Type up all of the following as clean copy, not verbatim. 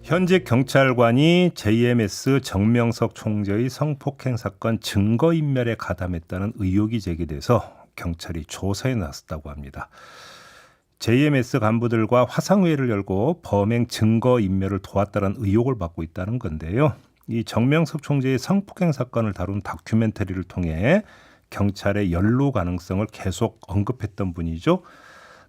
현직 경찰관이 JMS 정명석 총재의 성폭행 사건 증거인멸에 가담했다는 의혹이 제기돼서 경찰이 조사에 나섰다고 합니다. JMS 간부들과 화상회의를 열고 범행 증거인멸을 도왔다는 의혹을 받고 있다는 건데요. 이 정명석 총재의 성폭행 사건을 다룬 다큐멘터리를 통해 경찰의 연루 가능성을 계속 언급했던 분이죠.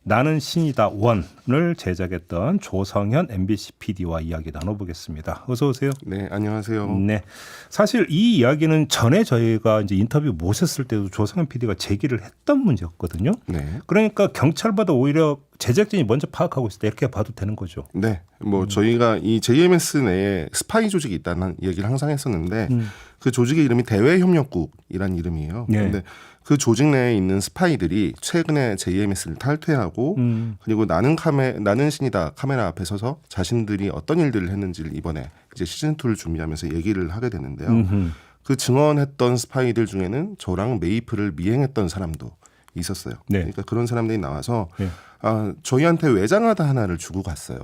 나는 신이다 원을 제작했던 조성현 MBC PD와 이야기 나눠보겠습니다. 어서 오세요. 네, 안녕하세요. 네, 사실 이 이야기는 전에 저희가 이제 인터뷰 모셨을 때도 조성현 PD가 제기를 했던 문제였거든요. 네. 그러니까 경찰보다 오히려 제작진이 먼저 파악하고 있을 때 이렇게 봐도 되는 거죠. 네, 저희가 이 JMS 내에 스파이 조직이 있다는 얘기를 항상 했었는데 그 조직의 이름이 대외협력국이란 이름이에요. 그런데 그 조직 내에 있는 스파이들이 최근에 JMS를 탈퇴하고 그리고 나는 신이다 카메라 앞에 서서 자신들이 어떤 일들을 했는지를 이번에 이제 시즌 2를 준비하면서 얘기를 하게 되는데요. 그 증언했던 스파이들 중에는 저랑 메이플을 미행했던 사람도 있었어요. 네. 그러니까 그런 사람들이 나와서 저희한테 외장하드 하나를 주고 갔어요.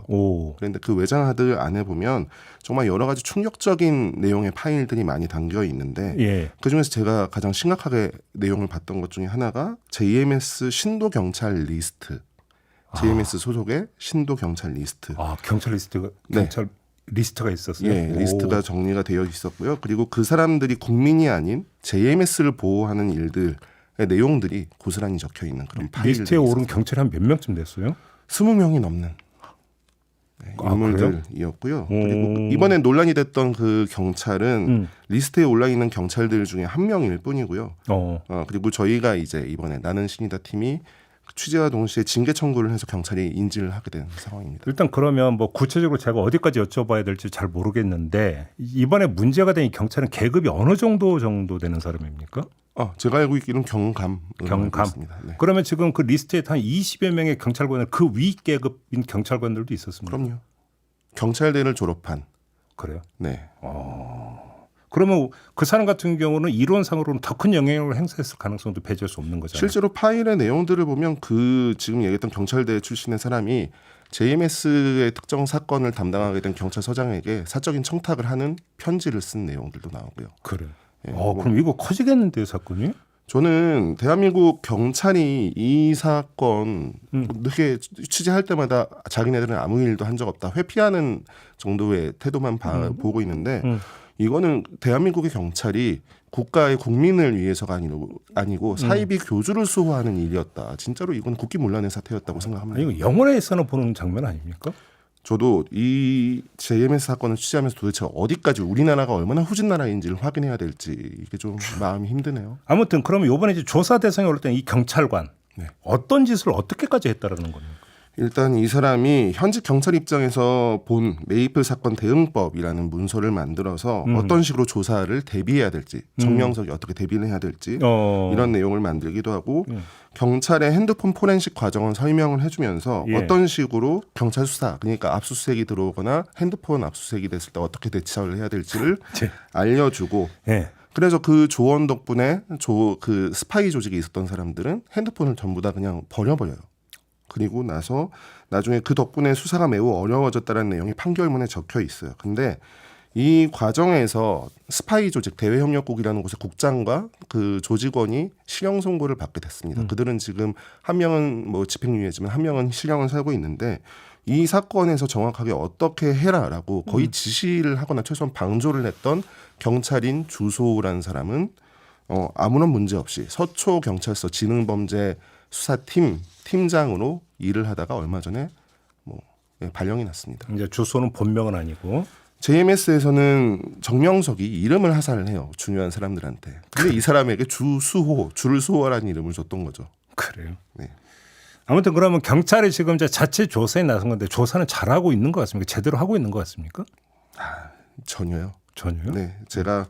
그런데 그 외장하드 안에 보면 정말 여러 가지 충격적인 내용의 파일들이 많이 담겨 있는데 그중에서 제가 가장 심각하게 내용을 봤던 것 중에 하나가 JMS 신도 경찰 리스트. JMS 소속의 신도 경찰 리스트. 경찰 리스트가 경찰 리스트가 있었어요. 예, 리스트가 정리가 되어 있었고요. 그리고 그 사람들이 국민이 아닌 JMS를 보호하는 일들 의 내용들이 고스란히 적혀 있는 그런 파일들이 리스트에 오른 경찰이 한 몇 명쯤 됐어요? 20명이 넘는 인물들이었고요. 그리고 이번에 논란이 됐던 그 경찰은 리스트에 올라 있는 경찰들 중에 한 명일 뿐이고요. 그리고 저희가 이제 이번에 나는 신이다 팀이 취재와 동시에 징계 청구를 해서 경찰이 인지를 하게 된 상황입니다. 일단 그러면 뭐 구체적으로 제가 어디까지 여쭤봐야 될지 잘 모르겠는데 이번에 문제가 된 이 경찰은 계급이 어느 정도 되는 사람입니까? 제가 알고 있기로는 경감. 네. 그러면 지금 그 리스트에 한 20여 명의 경찰관들 그 위 계급인 경찰관들도 있었습니다. 그럼요. 경찰대를 졸업한. 그래요? 네. 그러면 그 사람 같은 경우는 이론상으로는 더 큰 영향력을 행사했을 가능성도 배제할 수 없는 거잖아요. 실제로 파일의 내용들을 보면 그 지금 얘기했던 경찰대 출신의 사람이 JMS의 특정 사건을 담당하게 된 경찰서장에게 사적인 청탁을 하는 편지를 쓴 내용들도 나오고요. 그래. 그럼 이거 커지겠는데요, 사건이? 저는 대한민국 경찰이 이 사건 이렇게 취재할 때마다 자기네들은 아무 일도 한 적 없다 회피하는 정도의 태도만 보고 있는데 이거는 대한민국의 경찰이 국가의 국민을 위해서가 아니고 사이비 교주를 수호하는 일이었다. 진짜로 이건 국기문란의 사태였다고 생각합니다. 이거 영화에서는 보는 장면 아닙니까? 저도 이 JMS 사건을 취재하면서 도대체 어디까지 우리나라가 얼마나 후진 나라인지를 확인해야 될지 이게 좀 마음이 힘드네요. 아무튼 그러면 이번에 이제 조사 대상에 올랐던 이 경찰관 어떤 짓을 어떻게까지 했다라는 겁니까? 일단 이 사람이 현직 경찰 입장에서 본 메이플 사건 대응법이라는 문서를 만들어서 어떤 식으로 조사를 대비해야 될지 정명석이 어떻게 대비를 해야 될지 이런 내용을 만들기도 하고 경찰의 핸드폰 포렌식 과정을 설명을 해주면서 어떤 식으로 경찰 수사 그러니까 압수수색이 들어오거나 핸드폰 압수수색이 됐을 때 어떻게 대처를 해야 될지를 알려주고 그래서 그 조언 덕분에 그 스파이 조직에 있었던 사람들은 핸드폰을 전부 다 그냥 버려버려요. 그리고 나서 나중에 그 덕분에 수사가 매우 어려워졌다는 내용이 판결문에 적혀 있어요. 근데 이 과정에서 스파이 조직 대외협력국이라는 곳의 국장과 그 조직원이 실형 선고를 받게 됐습니다. 그들은 지금 한 명은 뭐 집행유예지만 한 명은 실형을 살고 있는데 이 사건에서 정확하게 어떻게 해라라고 거의 지시를 하거나 최소한 방조를 했던 경찰인 주소라는 사람은 아무런 문제 없이 서초경찰서 지능범죄 수사팀 팀장으로 일을 하다가 얼마 전에 발령이 났습니다. 이제 주소는 본명은 아니고 JMS에서는 정명석이 이름을 하사를 해요. 중요한 사람들한테. 근데 이 사람에게 주를 수호하라는 이름을 줬던 거죠. 그래요. 네. 아무튼 그러면 경찰이 지금 이제 자체 조사에 나선 건데 조사는 잘하고 있는 것 같습니까? 제대로 하고 있는 것 같습니까? 전혀요. 전혀요? 네, 제가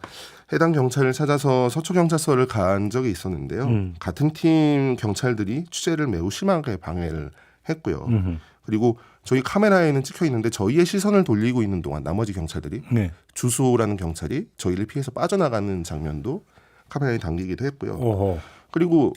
해당 경찰을 찾아서 서초경찰서를 간 적이 있었는데요. 같은 팀 경찰들이 취재를 매우 심하게 방해를 했고요. 그리고 저희 카메라에는 찍혀 있는데 저희의 시선을 돌리고 있는 동안 나머지 경찰들이 주수호라는 경찰이 저희를 피해서 빠져나가는 장면도 카메라에 담기기도 했고요. 그리고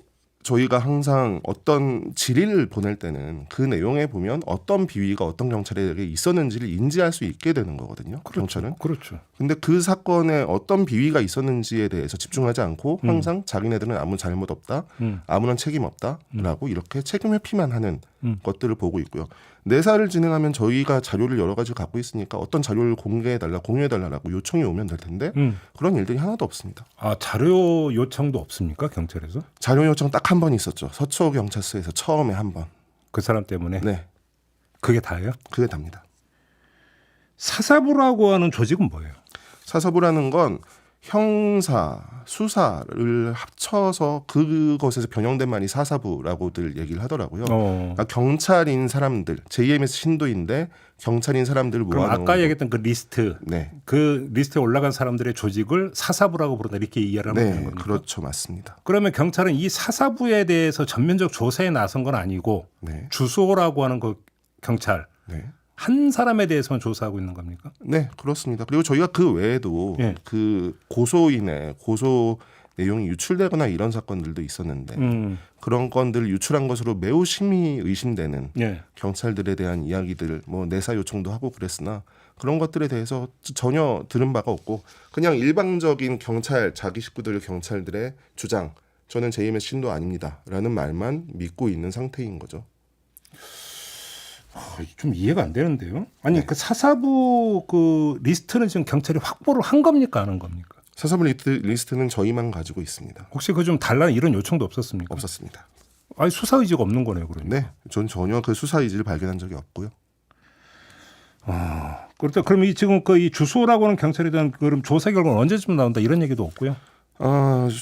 저희가 항상 어떤 질의를 보낼 때는 그 내용에 보면 어떤 비위가 어떤 경찰에게 있었는지를 인지할 수 있게 되는 거거든요. 경찰은. 그렇죠. 근데 그 사건에 어떤 비위가 있었는지에 대해서 집중하지 않고 항상 자기네들은 아무 잘못 없다, 아무런 책임 없다라고 이렇게 책임 회피만 하는 것들을 보고 있고요. 내사를 진행하면 저희가 자료를 여러 가지 갖고 있으니까 어떤 자료를 공개해달라, 공유해달라고 요청이 오면 될 텐데 그런 일들이 하나도 없습니다. 아, 자료 요청도 없습니까, 경찰에서? 자료 요청 딱 한 번 있었죠. 서초 경찰서에서 처음에 한 번. 그 사람 때문에? 네, 그게 다예요? 그게 답니다. 사사부라고 하는 조직은 뭐예요? 사서부라는 건 형사, 수사를 합쳐서 그것에서 변형된 말이 사사부라고들 얘기를 하더라고요. 그러니까 경찰인 사람들, JMS 신도인데 경찰인 사람들을 그럼 모아놓은 아까 얘기했던 그 리스트, 네, 그 리스트에 올라간 사람들의 조직을 사사부라고 부른다 이렇게 이해를 하면 되는 네, 겁니까? 그렇죠, 맞습니다. 그러면 경찰은 이 사사부에 대해서 전면적 조사에 나선 건 아니고 네, 주소라고 하는 그 경찰 네. 한 사람에 대해서만 조사하고 있는 겁니까? 네, 그렇습니다. 그리고 저희가 그 외에도 예. 그 고소인의 고소 내용이 유출되거나 이런 사건들도 있었는데 그런 건들을 유출한 것으로 매우 심히 의심되는 예. 경찰들에 대한 이야기들, 뭐 내사 요청도 하고 그랬으나 그런 것들에 대해서 전혀 들은 바가 없고 그냥 일방적인 경찰 자기 식구들 경찰들의 주장, 저는 JMS 신도 아닙니다라는 말만 믿고 있는 상태인 거죠. 좀 이해가 안 되는데요. 아니 그 사사부 그 리스트는 지금 경찰이 확보를 한 겁니까, 안 한 겁니까? 사사부 리스트는 저희만 가지고 있습니다. 혹시 그 좀 달라는 이런 요청도 없었습니까? 없었습니다. 아니 수사 의지가 없는 거네요, 그러니까. 네, 전 전혀 그 수사 의지를 발견한 적이 없고요. 그렇다. 그럼 이 지금 그 이 주소라고 하는 경찰에 대한 그럼 조사 결과는 언제쯤 나온다 이런 얘기도 없고요.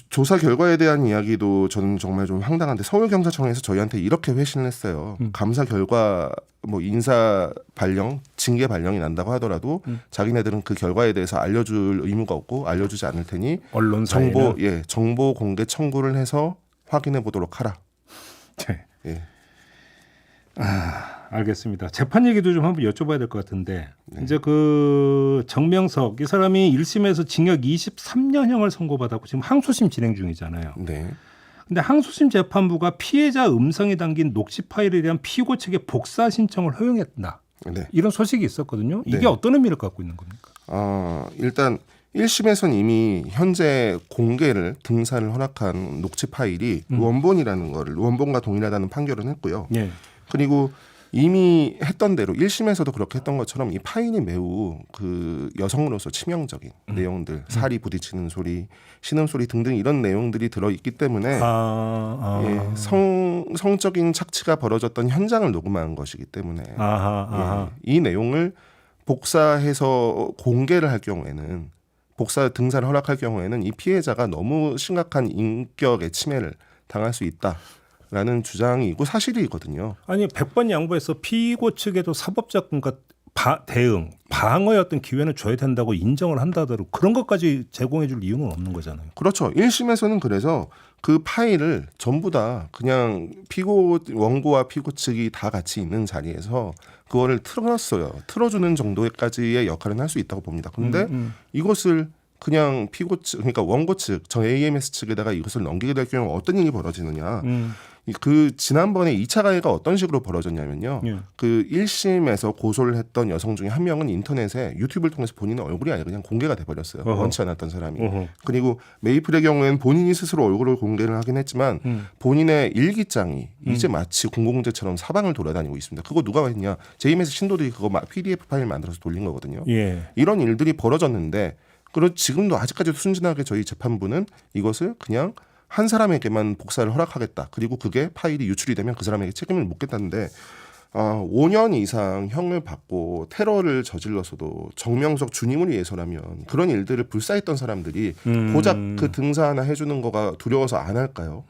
조사 결과에 대한 이야기도 저는 정말 좀 황당한데 서울경찰청에서 저희한테 이렇게 회신을 했어요. 감사 결과 뭐 인사 발령, 징계 발령이 난다고 하더라도 자기네들은 그 결과에 대해서 알려줄 의무가 없고 알려주지 않을 테니 언론사에는 정보 공개 청구를 해서 확인해 보도록 하라. 네. 예. 알겠습니다. 재판 얘기도 좀 한번 여쭤봐야 될 것 같은데 이제 그 정명석 이 사람이 1심에서 징역 23년형을 선고받았고 지금 항소심 진행 중이잖아요. 네. 근데 항소심 재판부가 피해자 음성이 담긴 녹취 파일에 대한 피고 측의 복사 신청을 허용했다. 네. 이런 소식이 있었거든요. 이게 네. 어떤 의미를 갖고 있는 겁니까? 일단 1심에서는 이미 현재 공개를 등산을 허락한 녹취 파일이 원본이라는 거를 원본과 동일하다는 판결은 했고요. 예. 그리고 이미 했던 대로 1심에서도 그렇게 했던 것처럼 이 파일이 매우 그 여성으로서 치명적인 내용들, 살이 부딪히는 소리, 신음소리 등등 이런 내용들이 들어있기 때문에 예, 성적인 착취가 벌어졌던 현장을 녹음한 것이기 때문에 예, 이 내용을 복사해서 공개를 할 경우에는 복사 등사를 허락할 경우에는 이 피해자가 너무 심각한 인격의 침해를 당할 수 있다라는 주장이고 사실이거든요. 아니 100번 양보해서 피고 측에도 사법작품과 대응, 방어의 어떤 기회는 줘야 된다고 인정을 한다더라도 그런 것까지 제공해 줄 이유는 없는 거잖아요. 그렇죠. 1심에서는 그래서 그 파일을 전부 다 그냥 원고와 피고 측이 다 같이 있는 자리에서 그거를 틀어놨어요. 틀어주는 정도까지의 역할은 할 수 있다고 봅니다. 그런데 이것을 그냥 피고 측, 그러니까 원고 측, 저 AMS 측에다가 이것을 넘기게 될 경우 어떤 일이 벌어지느냐. 그 지난번에 2차 가해가 어떤 식으로 벌어졌냐면요. 그 1심에서 고소를 했던 여성 중에 한 명은 인터넷에 유튜브를 통해서 본인의 얼굴이 아니라 그냥 공개가 돼버렸어요. 원치 않았던 사람이. 그리고 메이플의 경우에는 본인이 스스로 얼굴을 공개를 하긴 했지만 본인의 일기장이 이제 마치 공공재처럼 사방을 돌아다니고 있습니다. 그거 누가 했냐. JMS 신도들이 그거 PDF 파일 만들어서 돌린 거거든요. 예. 이런 일들이 벌어졌는데 그리고 지금도 아직까지도 순진하게 저희 재판부는 이것을 그냥 한 사람에게만 복사를 허락하겠다. 그리고 그게 파일이 유출이 되면 그 사람에게 책임을 묻겠다는데 5년 이상 형을 받고 테러를 저질러서도 정명석 주님을 위해서라면 그런 일들을 불사했던 사람들이 고작 그 등사 하나 해주는 거가 두려워서 안 할까요?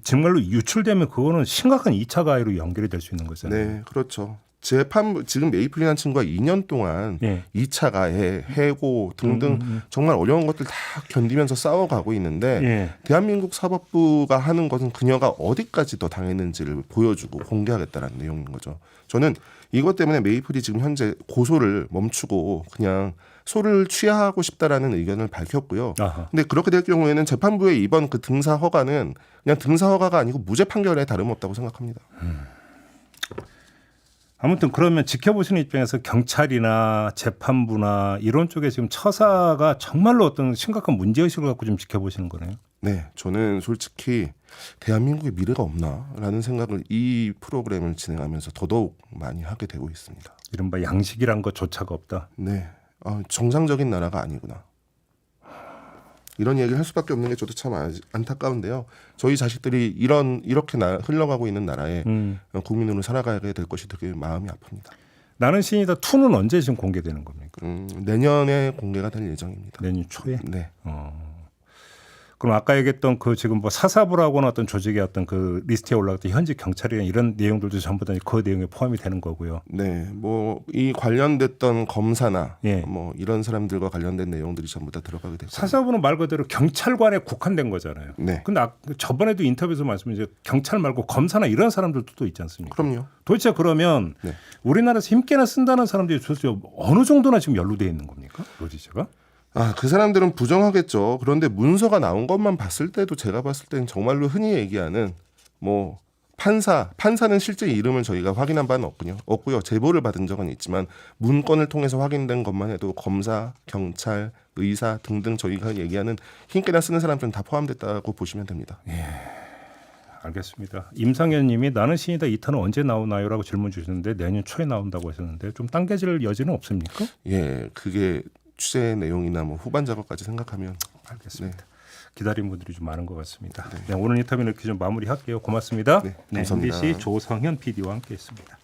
정말로 유출되면 그거는 심각한 2차 가해로 연결이 될 수 있는 거잖아요. 네, 그렇죠. 재판부 지금 메이플이라는 친구가 2년 동안 2차 가해, 해고 등등 정말 어려운 것들 다 견디면서 싸워가고 있는데 대한민국 사법부가 하는 것은 그녀가 어디까지 더 당했는지를 보여주고 공개하겠다는 내용인 거죠. 저는 이것 때문에 메이플이 지금 현재 고소를 멈추고 그냥 소를 취하하고 싶다라는 의견을 밝혔고요. 아하. 근데 그렇게 될 경우에는 재판부의 이번 그 등사 허가는 그냥 등사 허가가 아니고 무죄 판결에 다름없다고 생각합니다. 아무튼 그러면 지켜보시는 입장에서 경찰이나 재판부나 이런 쪽에 지금 처사가 정말로 어떤 심각한 문제의식을 갖고 좀 지켜보시는 거네요. 네, 저는 솔직히 대한민국에 미래가 없나라는 생각을 이 프로그램을 진행하면서 더더욱 많이 하게 되고 있습니다. 이른바 양식이란 것조차가 없다. 네, 정상적인 나라가 아니구나. 이런 얘기를 할 수밖에 없는 게 저도 참 안타까운데요. 저희 자식들이 이렇게 흘러가고 있는 나라에 국민으로 살아가게 될 것이 되게 마음이 아픕니다. 나는 신이다 2는 언제 지금 공개되는 겁니까? 내년에 공개가 될 예정입니다. 내년 초에? 네. 그럼 아까 얘기했던 그 지금 뭐 사사부라고는 어떤 조직의 어떤 그 리스트에 올라갔던 현직 경찰이나 이런 내용들도 전부 다 그 내용에 포함이 되는 거고요. 네, 뭐 이 관련됐던 검사나 예. 뭐 이런 사람들과 관련된 내용들이 전부 다 들어가게 됐고. 사사부는 말 그대로 경찰관에 국한된 거잖아요. 네. 근데 저번에도 인터뷰에서 말씀드린 경찰 말고 검사나 이런 사람들도 또 있지 않습니까? 그럼요. 도대체 그러면 네. 우리나라에서 힘께나 쓴다는 사람들이 도대체 어느 정도나 지금 연루되어 있는 겁니까? 로지체가? 그 사람들은 부정하겠죠. 그런데 문서가 나온 것만 봤을 때도 제가 봤을 때는 정말로 흔히 얘기하는 뭐 판사는 실제 이름을 저희가 확인한 바는 없고요. 제보를 받은 적은 있지만 문건을 통해서 확인된 것만 해도 검사, 경찰, 의사 등등 저희가 얘기하는 힘께나 쓰는 사람들은 다 포함됐다고 보시면 됩니다. 예. 알겠습니다. 임상현 님이 나는 신이다 2탄은 언제 나오나요? 라고 질문 주셨는데 내년 초에 나온다고 하셨는데 좀 당겨질 여지는 없습니까? 예, 그게 취재 내용이나 뭐 후반 작업까지 생각하면 알겠습니다. 네. 기다린 분들이 좀 많은 것 같습니다. 네, 오늘 인터뷰는 이렇게 좀 마무리할게요. 고맙습니다. 네, 감사합니다. MBC 조성현 PD와 함께했습니다.